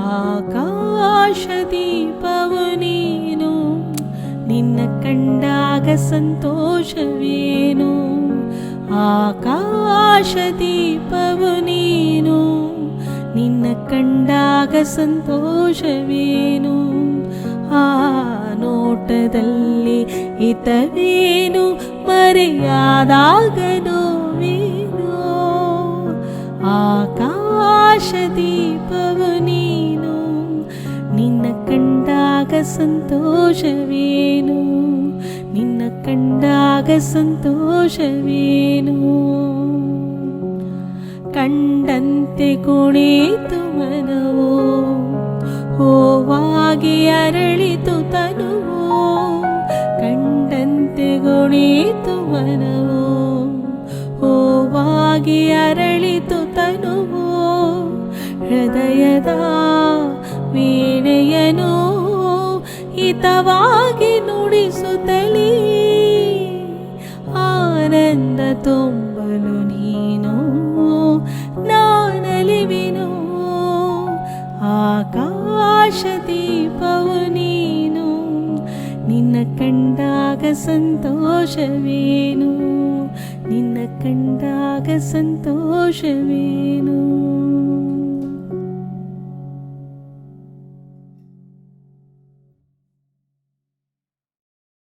ಆಕಾಶದೀಪವು ನೀನು, ನಿನ್ನ ಕಂಡಾಗ ಸಂತೋಷವೇನು. ಆಕಾಶದೀಪವು ನೀನು, ನಿನ್ನ ಕಂಡಾಗ ಸಂತೋಷವೇನು. ಆ ನೋಟದಲ್ಲಿ ಹಿತವೇನು, ಮರೆಯಾದಾಗ ನೋವೇನು. ಆಕಾಶದೀಪವು ನೀನು, ನಿನ್ನ ಕಂಡಾಗ ಸಂತೋಷವೇನು, ನಿನ್ನ ಕಂಡಾಗ ಸಂತೋಷವೇನು. ಕಂಡಂತೆ ಕುಣಿತು ಮನವೋ, ಹೂವಾಗಿ ಅರಳಿತು ತನುವೋ. ಕಂಡಂತೆ ಕುಣಿತು ಮನವೋ, ಹೂವಾಗಿ ಅರಳಿತು ತನುವೋ. ಹೃದಯದ ವೀಣೆಯನು ಹಿತವಾಗಿ ನುಡಿಸುತ್ತಲೇ, ಆನಂದ ತುಂಬಲು ನೀನು ನಾನಲಿವೆನು. ಆಕಾಶದೀಪವು ನೀನು, ನಿನ್ನ ಕಂಡಾಗ ಸಂತೋಷವೇನು, ನಿನ್ನ ಕಂಡಾಗ ಸಂತೋಷವೇನು.